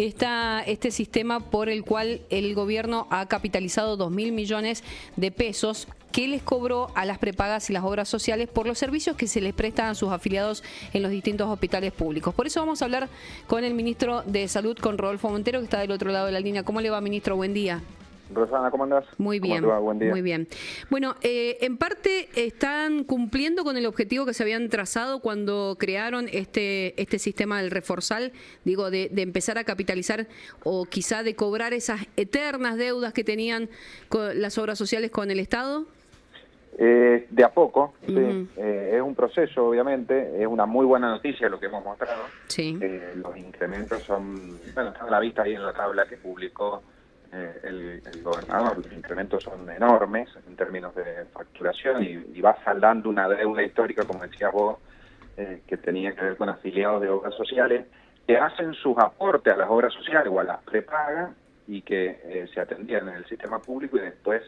está este sistema por el cual el gobierno ha capitalizado 2.000 millones de pesos que les cobró a las prepagas y las obras sociales por los servicios que se les prestan a sus afiliados en los distintos hospitales públicos. Por eso vamos a hablar con el ministro de Salud, con Rodolfo Montero, que está del otro lado de la línea. ¿Cómo le va, ministro? Buen día. Rosana, ¿cómo andás? Muy bien, ¿Cómo te va? Buen día. muy bien. Bueno, en parte están cumpliendo con el objetivo que se habían trazado cuando crearon este sistema del reforzal, digo, de empezar a capitalizar o quizá de cobrar esas eternas deudas que tenían con las obras sociales con el Estado. De a poco, sí. Es un proceso, obviamente. Es una muy buena noticia lo que hemos mostrado. Sí. Los incrementos son, bueno, están a la vista ahí en la tabla que publicó el gobernador. Los incrementos son enormes en términos de facturación y va saldando una deuda histórica, como decías vos, que tenía que ver con afiliados de obras sociales que hacen sus aportes a las obras sociales o a las prepagas y que se atendían en el sistema público y después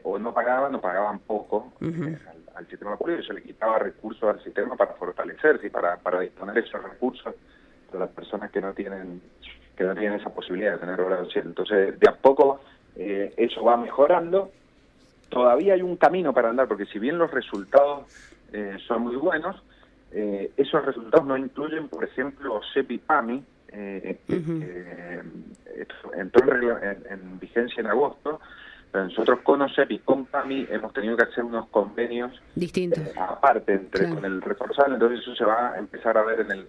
o no pagaban poco al sistema público, y se le quitaba recursos al sistema para fortalecerse y para disponer esos recursos para las personas que no tienen esa posibilidad de tener obra social. Entonces, de a poco eso va mejorando. Todavía hay un camino para andar, porque si bien los resultados son muy buenos, esos resultados no incluyen, por ejemplo, OSEP y PAMI, entró en vigencia en agosto. Pero nosotros con OSEP y con PAMI hemos tenido que hacer unos convenios distintos, aparte con el reforzado, entonces eso se va a empezar a ver en el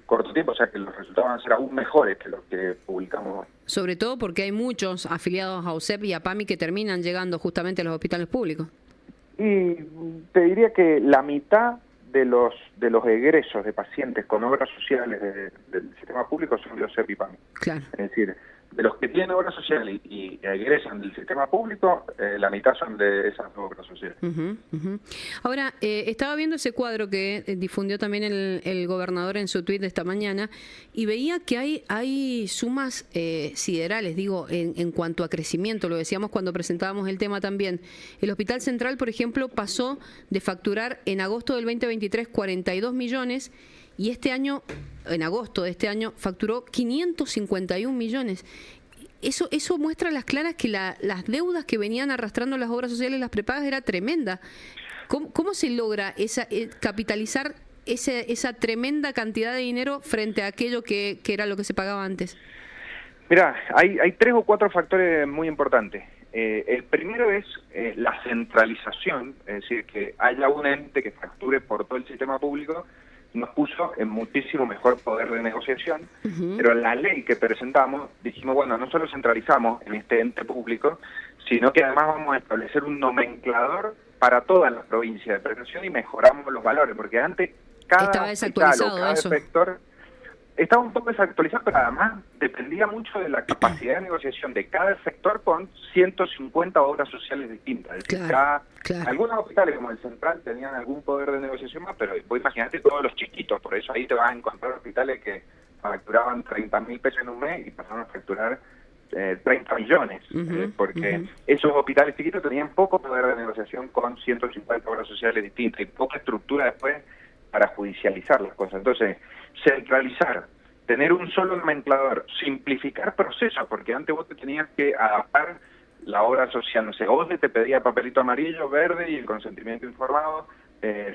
corto tiempo, o sea que los resultados van a ser aún mejores que los que publicamos hoy. Sobre todo porque hay muchos afiliados a OSEP y a PAMI que terminan llegando justamente a los hospitales públicos. Y te diría que la mitad de los egresos de pacientes con obras sociales del sistema público son de OSEP y PAMI. Claro. Es decir, de los que tienen obra social y egresan del sistema público, la mitad son de esas obras sociales. Ahora, estaba viendo ese cuadro que difundió también el gobernador en su tuit de esta mañana y veía que hay sumas siderales, digo, en cuanto a crecimiento. Lo decíamos cuando presentábamos el tema también. El Hospital Central, por ejemplo, pasó de facturar en agosto del 2023 42 millones y este año, en agosto de este año, facturó 551 millones. Eso muestra a las claras que las deudas que venían arrastrando las obras sociales y las prepagas era tremenda. ¿Cómo se logra capitalizar esa tremenda cantidad de dinero frente a aquello que era lo que se pagaba antes? Mirá, hay 3 o 4 factores muy importantes. El primero es la centralización, es decir, que haya un ente que facture por todo el sistema público, nos puso en muchísimo mejor poder de negociación, pero la ley que presentamos, dijimos, bueno, no solo centralizamos en este ente público, sino que además vamos a establecer un nomenclador para todas las provincias de prestación y mejoramos los valores, porque antes cada hospital o cada sector estaba un poco desactualizado, pero además dependía mucho de la capacidad de negociación de cada sector con 150 obras sociales distintas. Es decir, algunos hospitales como el Central tenían algún poder de negociación más, pero vos imaginate todos los chiquitos, por eso ahí te vas a encontrar hospitales que facturaban 30.000 pesos en un mes y pasaron a facturar 30 millones, porque esos hospitales chiquitos tenían poco poder de negociación con 150 obras sociales distintas y poca estructura después para judicializar las cosas. Entonces, centralizar, tener un solo nomenclador, simplificar procesos, porque antes vos te tenías que adaptar la obra social, no sé, OSDE te pedía papelito amarillo, verde y el consentimiento informado,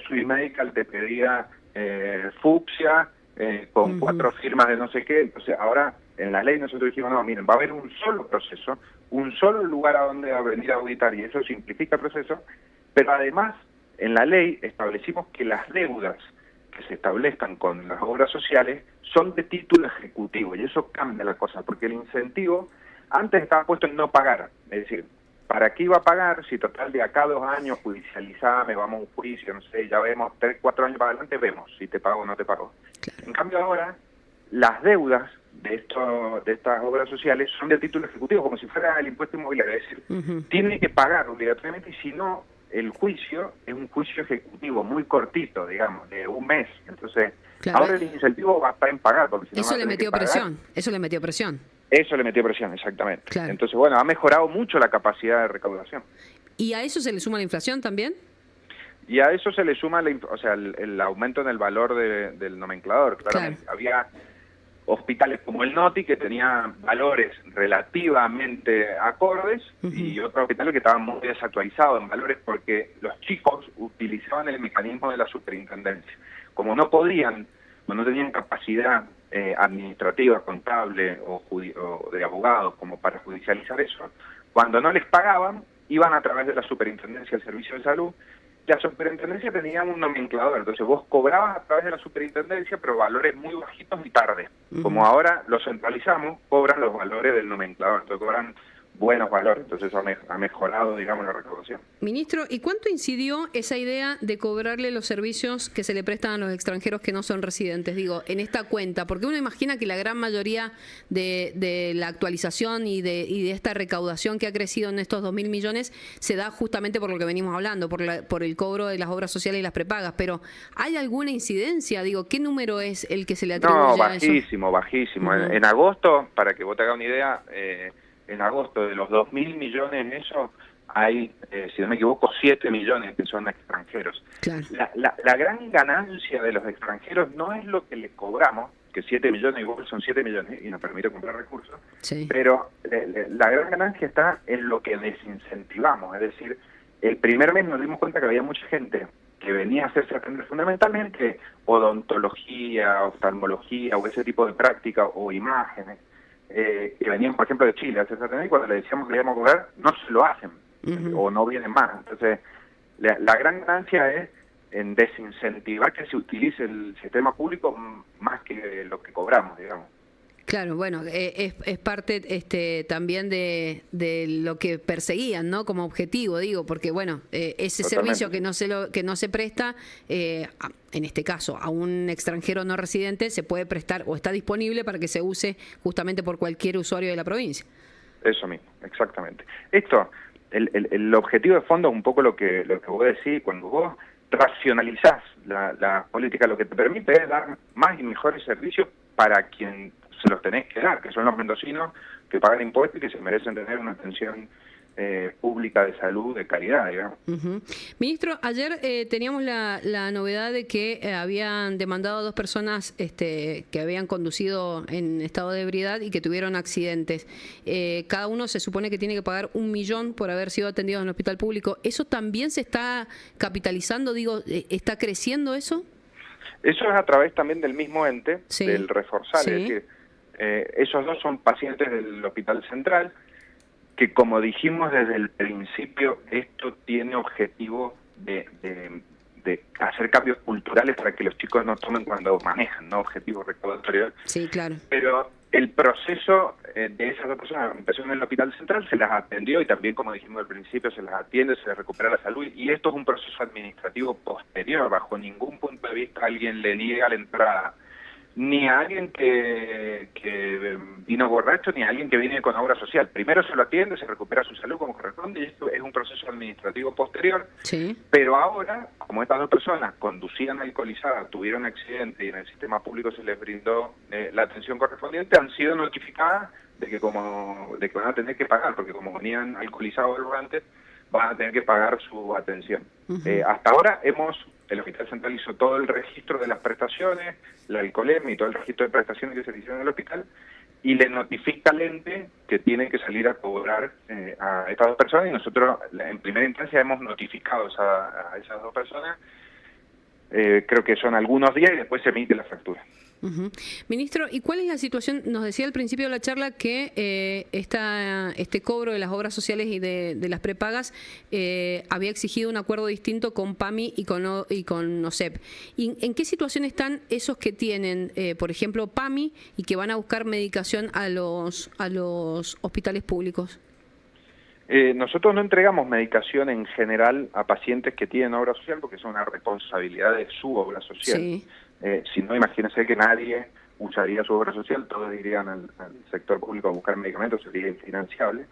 Swiss Medical te pedía fucsia, con 4 firmas de no sé qué. Entonces, ahora en la ley nosotros dijimos, no, miren, va a haber un solo proceso, un solo lugar a donde venir a auditar, y eso simplifica el proceso, pero además en la ley establecimos que las deudas que se establezcan con las obras sociales son de título ejecutivo, y eso cambia la cosa, porque el incentivo antes estaba puesto en no pagar, es decir, ¿para qué iba a pagar si total de acá a 2 años judicializame, vamos a un juicio, no sé, ya vemos 3, 4 años para adelante, vemos si te pago o no te pago? Claro. En cambio ahora, las deudas de estas obras sociales son de título ejecutivo, como si fuera el impuesto inmobiliario, es decir, tiene que pagar obligatoriamente, y si no, el juicio es un juicio ejecutivo muy cortito, digamos, de un mes. Entonces, ahora el incentivo va a estar en pagar. Porque si no eso le metió presión, eso le metió presión. Eso le metió presión, exactamente. Claro. Entonces, bueno, ha mejorado mucho la capacidad de recaudación. ¿Y a eso se le suma la inflación también? Y a eso se le suma el aumento en el valor del nomenclador, claramente. Claro. hospitales como el Noti, que tenían valores relativamente acordes, y otros hospitales que estaban muy desactualizados en valores porque los chicos utilizaban el mecanismo de la superintendencia. Como no podían, no tenían capacidad administrativa, contable o de abogados como para judicializar eso, cuando no les pagaban, iban a través de la superintendencia del servicio de salud. La superintendencia tenía un nomenclador, entonces vos cobrabas a través de la superintendencia, pero valores muy bajitos y tarde. Como ahora lo centralizamos, cobran los valores del nomenclador, entonces cobran buenos valores, entonces eso ha mejorado, digamos, la recaudación. Ministro, ¿y cuánto incidió esa idea de cobrarle los servicios que se le prestan a los extranjeros que no son residentes, digo, en esta cuenta? Porque uno imagina que la gran mayoría de la actualización y de esta recaudación que ha crecido en estos 2.000 millones se da justamente por lo que venimos hablando, por el cobro de las obras sociales y las prepagas, pero ¿hay alguna incidencia? Digo, ¿qué número es el que se le atribuye a eso? No, bajísimo. En agosto, para que vos te hagas una idea, en agosto de los 2.000 millones en eso, hay, si no me equivoco, 7 millones que son extranjeros. Claro. La gran ganancia de los extranjeros no es lo que les cobramos, que 7 millones igual son 7 millones y nos permite comprar recursos, sí, pero la gran ganancia está en lo que desincentivamos. Es decir, el primer mes nos dimos cuenta que había mucha gente que venía a hacerse atender fundamentalmente odontología, oftalmología o ese tipo de práctica o imágenes, que venían, por ejemplo, de Chile a hacerse atender, y cuando le decíamos que le íbamos a cobrar, no se lo hacen, o no vienen más. Entonces, la gran ganancia es en desincentivar que se utilice el sistema público más que lo que cobramos, digamos. Claro, bueno, es parte también de lo que perseguían, ¿no? Como objetivo, digo, porque bueno, ese Totalmente. servicio que no se presta, en este caso, a un extranjero no residente, se puede prestar o está disponible para que se use justamente por cualquier usuario de la provincia. Eso mismo, exactamente. Esto, el objetivo de fondo es un poco lo que vos decís, cuando vos racionalizás la política, lo que te permite es dar más y mejores servicios para quien se los tenés que dar, que son los mendocinos que pagan impuestos y que se merecen tener una atención pública de salud de calidad, digamos. Ministro, ayer teníamos la novedad de que habían demandado a 2 personas que habían conducido en estado de ebriedad y que tuvieron accidentes. Cada uno se supone que tiene que pagar 1 millón por haber sido atendido en el hospital público. ¿Eso también se está capitalizando? Digo, ¿está creciendo eso? Eso es a través también del mismo ente, sí, del Reforzal, sí. Es decir, esos 2 son pacientes del Hospital Central, que como dijimos desde el principio, esto tiene objetivo de hacer cambios culturales para que los chicos no tomen cuando manejan, no objetivos recaudatorios. Sí, claro. Pero el proceso de esas 2 personas empezó en el Hospital Central, se las atendió y también, como dijimos al principio, se las atiende, se les recupera la salud, y esto es un proceso administrativo posterior. Bajo ningún punto de vista alguien le niega la entrada, ni a alguien que vino borracho, ni a alguien que viene con obra social. Primero se lo atiende, se recupera su salud como corresponde, y esto es un proceso administrativo posterior. Sí. Pero ahora, como estas 2 personas conducían alcoholizadas, tuvieron accidente y en el sistema público se les brindó la atención correspondiente, han sido notificadas de que van a tener que pagar, porque como venían alcoholizados antes, van a tener que pagar su atención. Hasta ahora el Hospital Central hizo todo el registro de las prestaciones, la alcoholemia y todo el registro de prestaciones que se le hicieron en el hospital, y le notifica al ente que tiene que salir a cobrar a estas 2 personas, y nosotros en primera instancia hemos notificado a esas 2 personas, creo que son algunos días, y después se emite la factura. Ministro, ¿y cuál es la situación? Nos decía al principio de la charla que este cobro de las obras sociales y de las prepagas había exigido un acuerdo distinto con PAMI y con OSEP. ¿Y en qué situación están esos que tienen, por ejemplo, PAMI y que van a buscar medicación a los hospitales públicos? Nosotros no entregamos medicación en general a pacientes que tienen obra social porque es una responsabilidad de su obra social. Sí. Si no, imagínense que nadie usaría su obra social, todos irían al sector público a buscar medicamentos, sería infinanciable.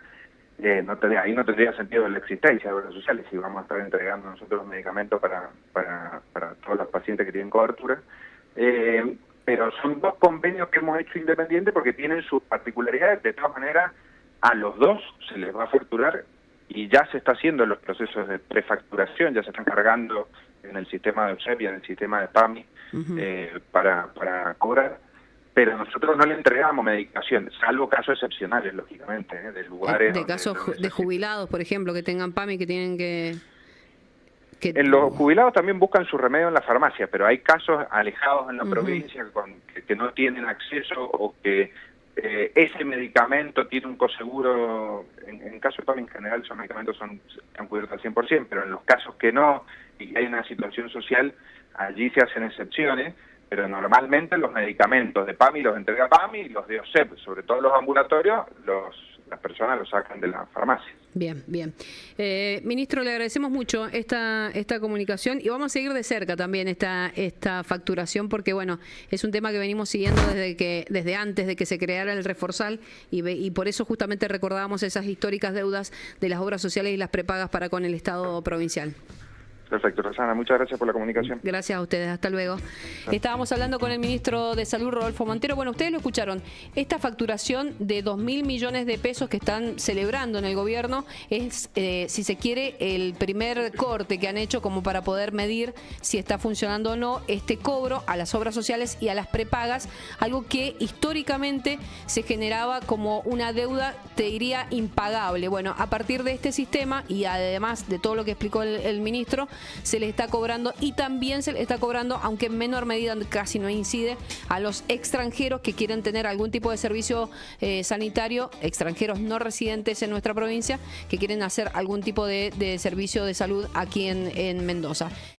Ahí no tendría sentido la existencia de obras sociales si vamos a estar entregando nosotros los medicamentos para todos los pacientes que tienen cobertura. Pero son 2 convenios que hemos hecho independientes porque tienen sus particularidades. De todas maneras, a los 2 se les va a facturar, y ya se está haciendo los procesos de prefacturación, ya se están cargando en el sistema de OSEP y en el sistema de PAMI para cobrar. pero nosotros no le entregamos medicación, salvo casos excepcionales, lógicamente, de lugares... De casos de jubilados, por ejemplo, que tengan PAMI, que tienen que... En los jubilados también buscan su remedio en la farmacia, pero hay casos alejados en la provincia que no tienen acceso o que ese medicamento tiene un coseguro. En caso de PAMI en general esos medicamentos están cubiertos al 100%, pero en los casos que no y que hay una situación social, allí se hacen excepciones, pero normalmente los medicamentos de PAMI los entrega PAMI y los de OSEP, sobre todo los ambulatorios, las personas los sacan de la farmacia. Bien, bien. Ministro, le agradecemos mucho esta comunicación y vamos a seguir de cerca también esta facturación porque, bueno, es un tema que venimos siguiendo desde antes de que se creara el Reforzal y por eso justamente recordábamos esas históricas deudas de las obras sociales y las prepagas para con el Estado provincial. Perfecto, Rosana, muchas gracias por la comunicación. Gracias a ustedes, hasta luego. Estábamos hablando con el ministro de Salud, Rodolfo Montero. Bueno, ustedes lo escucharon, esta facturación de 2.000 millones de pesos que están celebrando en el gobierno es, si se quiere, el primer corte que han hecho como para poder medir si está funcionando o no este cobro a las obras sociales y a las prepagas, algo que históricamente se generaba como una deuda, te diría, impagable. Bueno, a partir de este sistema y además de todo lo que explicó el ministro, se les está cobrando y también se les está cobrando, aunque en menor medida, casi no incide, a los extranjeros que quieren tener algún tipo de servicio sanitario, extranjeros no residentes en nuestra provincia, que quieren hacer algún tipo de servicio de salud aquí en Mendoza.